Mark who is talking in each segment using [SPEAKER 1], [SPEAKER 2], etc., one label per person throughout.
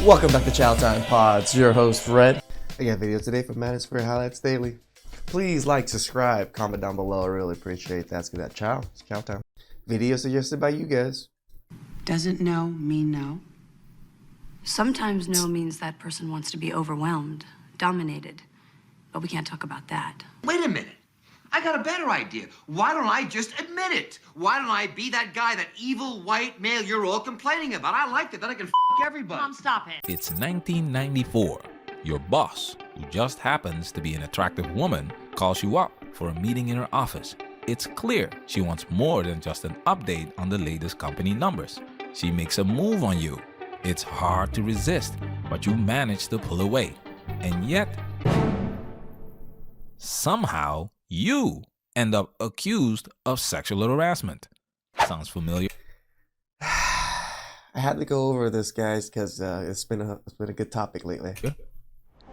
[SPEAKER 1] Welcome back to TheChowTimePod. It's your host, Red. I got a video today from Madden Square Highlights Daily. Please like, subscribe, comment down below. I really appreciate that. Let's get that chow. It's chow time. Video suggested by you guys.
[SPEAKER 2] Doesn't no mean no?
[SPEAKER 3] Sometimes no means that person wants to be overwhelmed, dominated. But we can't talk about that.
[SPEAKER 4] Wait a minute. I got a better idea. Why don't I just admit it? Why don't I be that guy, that evil white male you're all complaining about? I like it. Then I can everybody.
[SPEAKER 5] Mom, stop it.
[SPEAKER 6] It's 1994. Your boss, who just happens to be an attractive woman, calls you up for a meeting in her office. It's clear she wants more than just an update on the latest company numbers. She makes a move on you. It's hard to resist, but you manage to pull away. And yet, somehow, you end up accused of sexual harassment. Sounds familiar?
[SPEAKER 1] I had to go over this, guys, because it's been a good topic lately.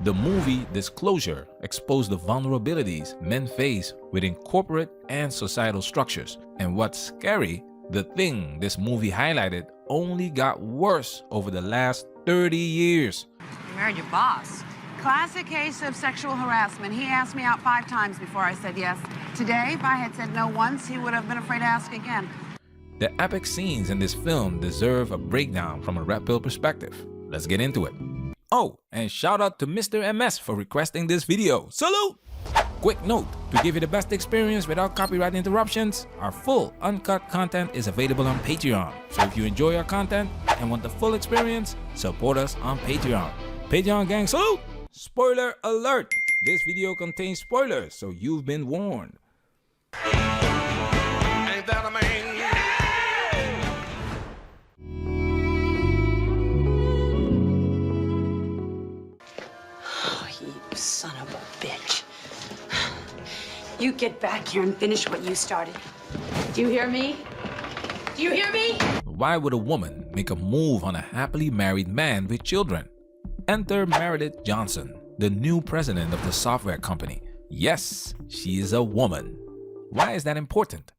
[SPEAKER 6] The movie Disclosure exposed the vulnerabilities men face within corporate and societal structures. And what's scary, the thing this movie highlighted only got worse over the last 30 years.
[SPEAKER 5] You married your boss. Classic case of sexual harassment. He asked me out 5 times before I said yes. Today, if I had said no once, he would have been afraid to ask again.
[SPEAKER 6] The epic scenes in this film deserve a breakdown from a red pill perspective. Let's get into it. Oh, and shout out to Mr. MS for requesting this video. Salute! Quick note, to give you the best experience without copyright interruptions, our full uncut content is available on Patreon. So if you enjoy our content and want the full experience, support us on Patreon. Patreon gang, salute! Spoiler alert! This video contains spoilers, so you've been warned.
[SPEAKER 4] Ain't that a man?
[SPEAKER 3] Oh, you son of a bitch. You get back here and finish what you started. Do you hear me? Do you hear me?
[SPEAKER 6] Why would a woman make a move on a happily married man with children? Enter Meredith Johnson, the new president of the software company. Yes, she is a woman. Why is that important?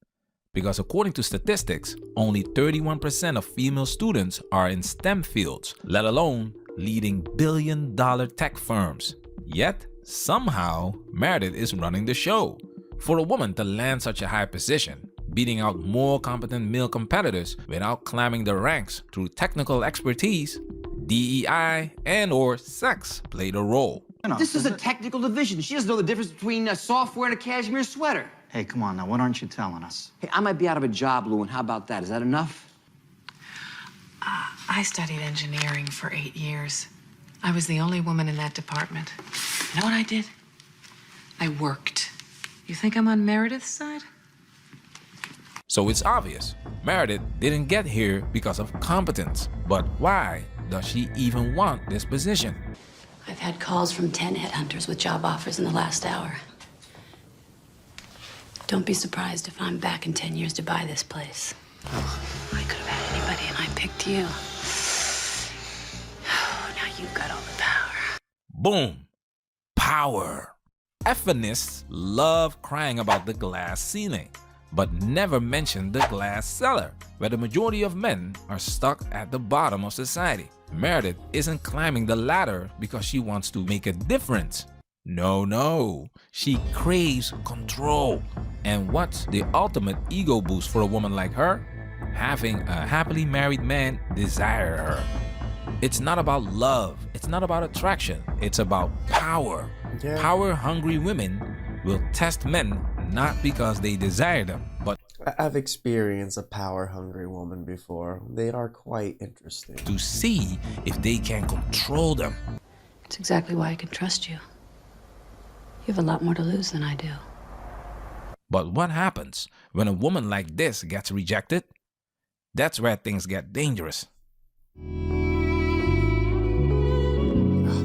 [SPEAKER 6] Because according to statistics, only 31% of female students are in STEM fields, let alone leading billion-dollar tech firms. Yet, somehow, Meredith is running the show. For a woman to land such a high position, beating out more competent male competitors without climbing the ranks through technical expertise, DEI and/or sex played a role.
[SPEAKER 4] This is a technical division. She doesn't know the difference between software and a cashmere sweater.
[SPEAKER 7] Hey, come on now, what aren't you telling us?
[SPEAKER 4] Hey, I might be out of a job, Lou, and how about that? Is that enough?
[SPEAKER 8] I studied engineering for 8 years. I was the only woman in that department. You know what I did? I worked. You think I'm on Meredith's side?
[SPEAKER 6] So it's obvious, Meredith didn't get here because of competence. But why does she even want this position?
[SPEAKER 3] I've had calls from 10 headhunters with job offers in the last hour. Don't be surprised if I'm back in 10 years to buy this place. I could have had anybody and I picked you. Now you've got all the power.
[SPEAKER 6] Boom! Power! Feminists love crying about the glass ceiling, but never mention the glass cellar, where the majority of men are stuck at the bottom of society. Meredith isn't climbing the ladder because she wants to make a difference. No. She craves control. And what's the ultimate ego boost for a woman like her? Having a happily married man desire her. It's not about love. It's not about attraction. It's about power.
[SPEAKER 1] Yeah.
[SPEAKER 6] Power-hungry women will test men not because they desire them, but
[SPEAKER 1] I've experienced a power-hungry woman before. They are quite interesting.
[SPEAKER 6] to see if they can control them.
[SPEAKER 3] It's exactly why I can trust you. You have a lot more to lose than I do.
[SPEAKER 6] But what happens when a woman like this gets rejected? That's where things get dangerous.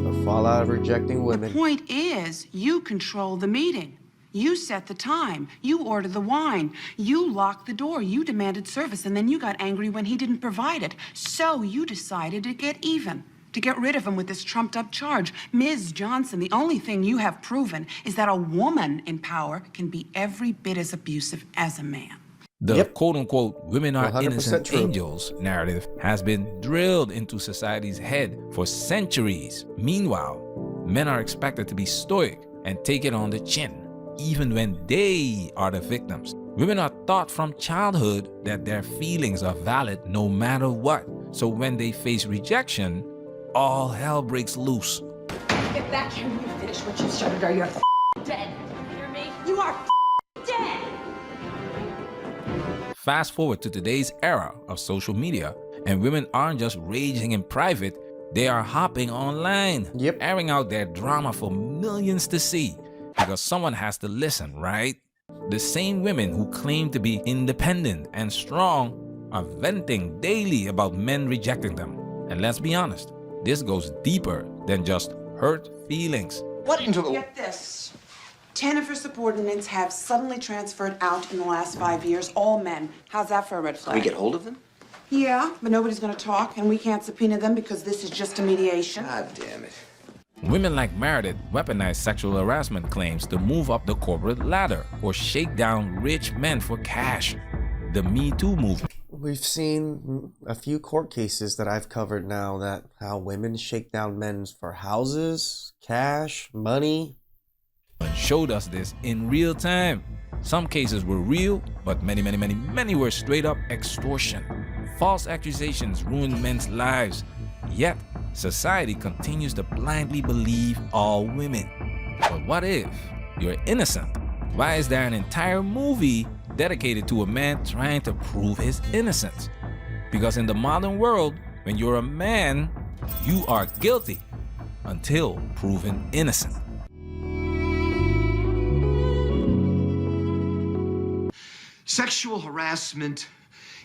[SPEAKER 1] The fallout of rejecting
[SPEAKER 2] The
[SPEAKER 1] women.
[SPEAKER 2] point is, you control the meeting. You set the time. You order the wine. You locked the door. You demanded service, and then you got angry when he didn't provide it. So you decided to get even, to get rid of him with this trumped-up charge. Ms. Johnson, the only thing you have proven is that a woman in power can be every bit as abusive as a man.
[SPEAKER 6] The quote-unquote women are
[SPEAKER 1] 100%
[SPEAKER 6] innocent
[SPEAKER 1] true.
[SPEAKER 6] angels narrative has been drilled into society's head for centuries. Meanwhile, men are expected to be stoic and take it on the chin, even when they are the victims. Women are taught from childhood that their feelings are valid no matter what. So when they face rejection, all hell breaks loose.
[SPEAKER 3] Get back here and you finish what you started, or you're dead. You hear me? You are dead.
[SPEAKER 6] Fast forward to today's era of social media, and women aren't just raging in private, they are hopping online, airing out their drama for millions to see, because someone has to listen, right? The same women who claim to be independent and strong are venting daily about men rejecting them. And let's be honest, this goes deeper than just hurt feelings.
[SPEAKER 4] What into the...
[SPEAKER 2] Get this. 10 of her subordinates have suddenly transferred out in the last 5 years, all men. How's that for a red flag?
[SPEAKER 4] We get hold of them?
[SPEAKER 2] Yeah, but nobody's gonna talk, and we can't subpoena them because this is just a mediation.
[SPEAKER 4] God damn it.
[SPEAKER 6] Women like Meredith weaponize sexual harassment claims to move up the corporate ladder or shake down rich men for cash. The METOO movement.
[SPEAKER 1] We've seen a few court cases that I've covered now that how women shake down men for houses, cash, money.
[SPEAKER 6] Showed us this in real time. Some cases were real, but many were straight up extortion. False accusations ruined men's lives. Yet, society continues to blindly believe all women. But what if you're innocent? Why is there an entire movie dedicated to a man trying to prove his innocence? Because in the modern world, when you're a man, you are guilty until proven innocent.
[SPEAKER 4] Sexual harassment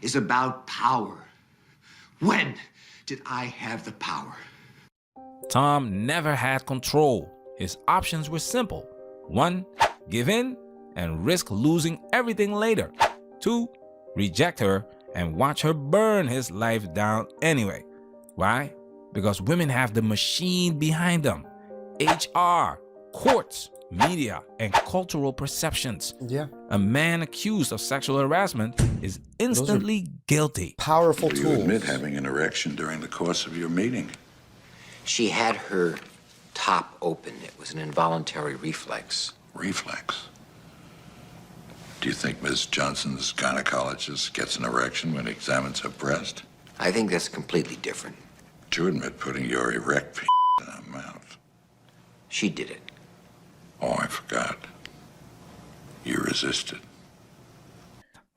[SPEAKER 4] is about power. When did I have the power?
[SPEAKER 6] Tom never had control. His options were simple. 1, give in and risk losing everything later. 2, reject her and watch her burn his life down anyway. Why? Because women have the machine behind them. HR, courts, media, and cultural perceptions.
[SPEAKER 1] Yeah.
[SPEAKER 6] A man accused of sexual harassment is instantly guilty.
[SPEAKER 1] Powerful
[SPEAKER 9] Do you
[SPEAKER 1] tools.
[SPEAKER 9] admit having an erection during the course of your meeting?
[SPEAKER 4] She had her top open. It was an involuntary reflex.
[SPEAKER 9] Reflex. Do you think Ms. Johnson's gynecologist gets an erection when he examines her breast?
[SPEAKER 4] I think that's completely different.
[SPEAKER 9] Do you admit putting your erect in her mouth?
[SPEAKER 4] She did it.
[SPEAKER 9] Oh, I forgot. You resisted.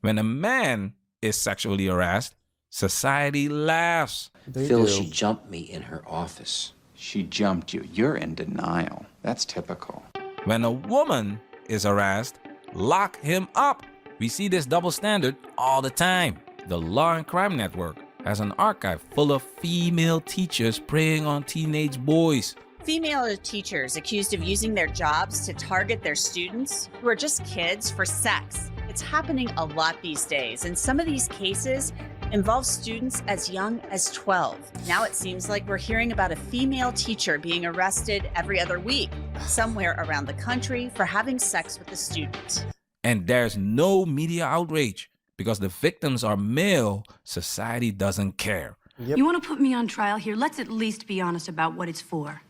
[SPEAKER 6] When a man is sexually harassed, society laughs.
[SPEAKER 4] Phil, she jumped me in her office.
[SPEAKER 10] She jumped you. You're in denial. That's typical.
[SPEAKER 6] When a woman is harassed, lock him up. We see this double standard all the time. The Law and Crime Network has an archive full of female teachers preying on teenage boys.
[SPEAKER 11] Female teachers accused of using their jobs to target their students who are just kids for sex. It's happening a lot these days, and some of these cases involve students as young as 12. Now it seems like we're hearing about a female teacher being arrested every other week somewhere around the country for having sex with a student.
[SPEAKER 6] And there's no media outrage because the victims are male. Society doesn't care.
[SPEAKER 12] You want to put me on trial here? Let's at least be honest about what it's for.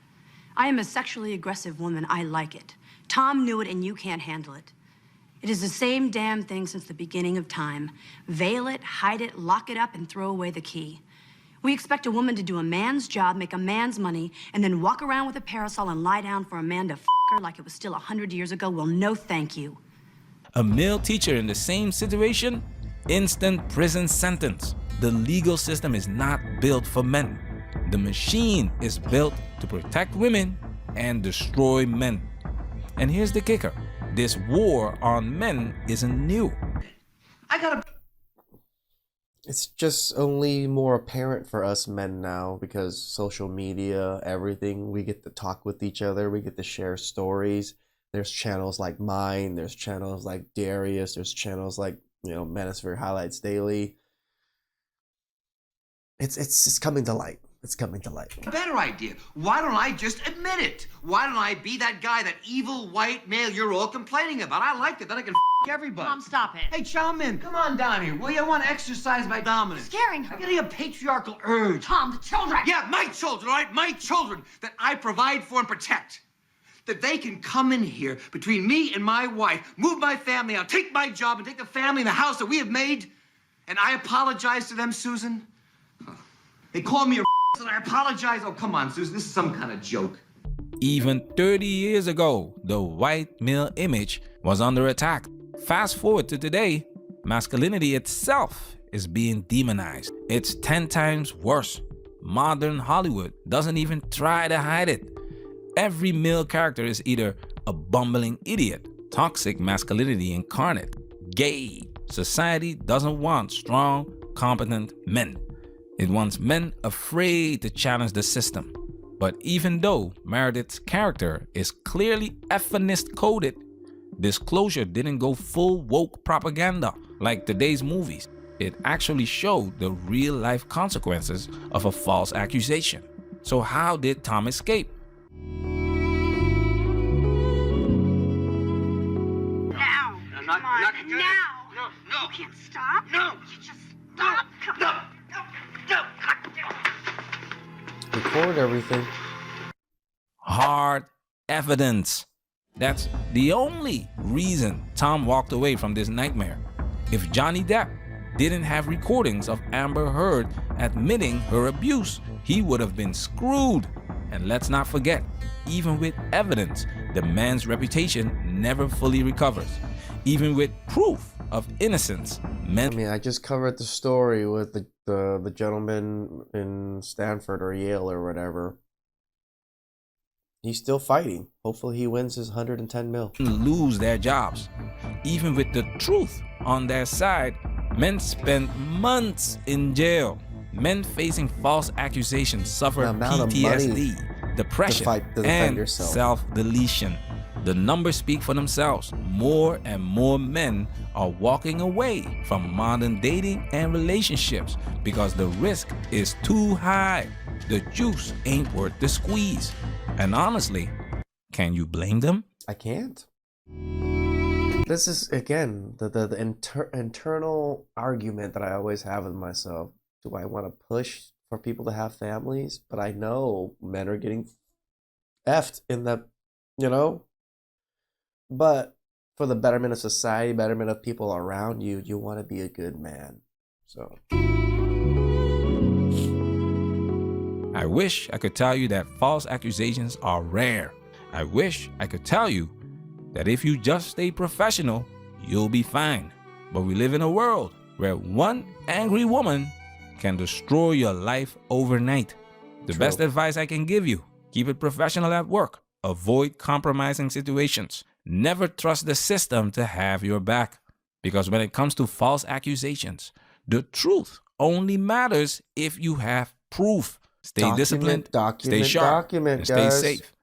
[SPEAKER 12] I am a sexually aggressive woman. I like it. Tom knew it, and you can't handle it. It is the same damn thing since the beginning of time. Veil it, hide it, lock it up, and throw away the key. We expect a woman to do a man's job, make a man's money, and then walk around with a parasol and lie down for a man to f*** her like it was still 100 years ago. Well, no thank you.
[SPEAKER 6] A male teacher in the same situation? Instant prison sentence. The legal system is not built for men. The machine is built to protect women and destroy men. And here's the kicker. This war on men isn't new.
[SPEAKER 1] It's just only more apparent for us men now because social media, everything, we get to talk with each other, we get to share stories. There's channels like mine, there's channels like Darius, there's channels like, Manosphere Highlights Daily. It's coming to light. It's coming to light.
[SPEAKER 4] A better idea. Why don't I just admit it? Why don't I be that guy, that evil white male you're all complaining about? I like it. Then I can everybody.
[SPEAKER 5] Mom, stop it.
[SPEAKER 4] Hey, Chowman, come on down here, will you? I want to exercise my dominance.
[SPEAKER 5] Scaring her.
[SPEAKER 4] I'm getting a patriarchal urge.
[SPEAKER 5] Tom, the children.
[SPEAKER 4] Yeah, my children, all right? My children that I provide for and protect. That they can come in here between me and my wife, move my family out, take my job, and take the family and the house that we have made. And I apologize to them, Susan. They call me a and I apologize. Oh, come on, Susan, this is some kind of joke.
[SPEAKER 6] Even 30 years ago, the white male image was under attack. Fast forward to today, masculinity itself is being demonized. It's 10 times worse. Modern Hollywood doesn't even try to hide it. Every male character is either a bumbling idiot, toxic masculinity incarnate, gay. Society doesn't want strong, competent men. It wants men afraid to challenge the system. But even though Meredith's character is clearly feminist coded, Disclosure didn't go full woke propaganda like today's movies. It actually showed the real life consequences of a false accusation. So how did Tom escape?
[SPEAKER 5] Now.
[SPEAKER 4] Not
[SPEAKER 5] now.
[SPEAKER 4] No.
[SPEAKER 5] You can't stop.
[SPEAKER 4] No.
[SPEAKER 5] You just stop. Come on.
[SPEAKER 4] No.
[SPEAKER 1] Record everything.
[SPEAKER 6] Hard evidence. That's the only reason Tom walked away from this nightmare. If Johnny Depp didn't have recordings of Amber Heard admitting her abuse, he would have been screwed. And let's not forget, even with evidence, the man's reputation never fully recovers. Even with proof of innocence,
[SPEAKER 1] I just covered the story with the gentleman in Stanford or Yale or whatever. He's still fighting. Hopefully he wins his 110 mil.
[SPEAKER 6] Lose their jobs. Even with the truth on their side, men spend months in jail. Men facing false accusations suffer PTSD, depression, and self-deletion. The numbers speak for themselves. More and more men are walking away from modern dating and relationships because the risk is too high. The juice ain't worth the squeeze. And honestly, can you blame them?
[SPEAKER 1] I can't. This is, again, the internal argument that I always have with myself. Do I want to push for people to have families? But I know men are getting effed in the, But for the betterment of society, betterment of people around you, you want to be a good man. So
[SPEAKER 6] I wish I could tell you that false accusations are rare. I wish I could tell you that if you just stay professional, you'll be fine. But we live in a world where one angry woman can destroy your life overnight. The best advice I can give you, keep it professional at work. Avoid compromising situations. Never trust the system to have your back. Because when it comes to false accusations, the truth only matters if you have proof. Stay disciplined, stay sharp, and stay safe.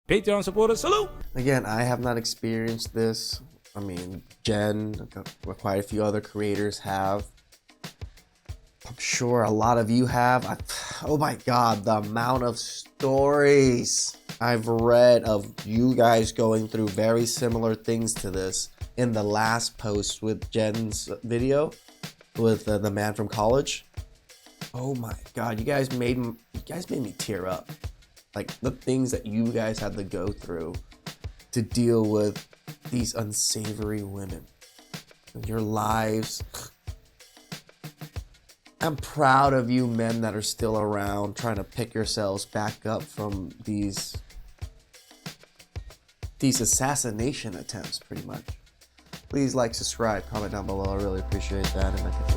[SPEAKER 6] Patreon supporters, salute!
[SPEAKER 1] Again, I have not experienced this. I mean, Jen, quite a few other creators have. I'm sure a lot of you have. Oh my God, the amount of stories I've read of you guys going through very similar things to this in the last post with Jen's video with the man from college. Oh my God, you guys made me tear up. Like the things that you guys had to go through to deal with these unsavory women and your lives. I'm proud of you men that are still around trying to pick yourselves back up from these assassination attempts, pretty much. Please like, subscribe, comment down below. I really appreciate that. And I can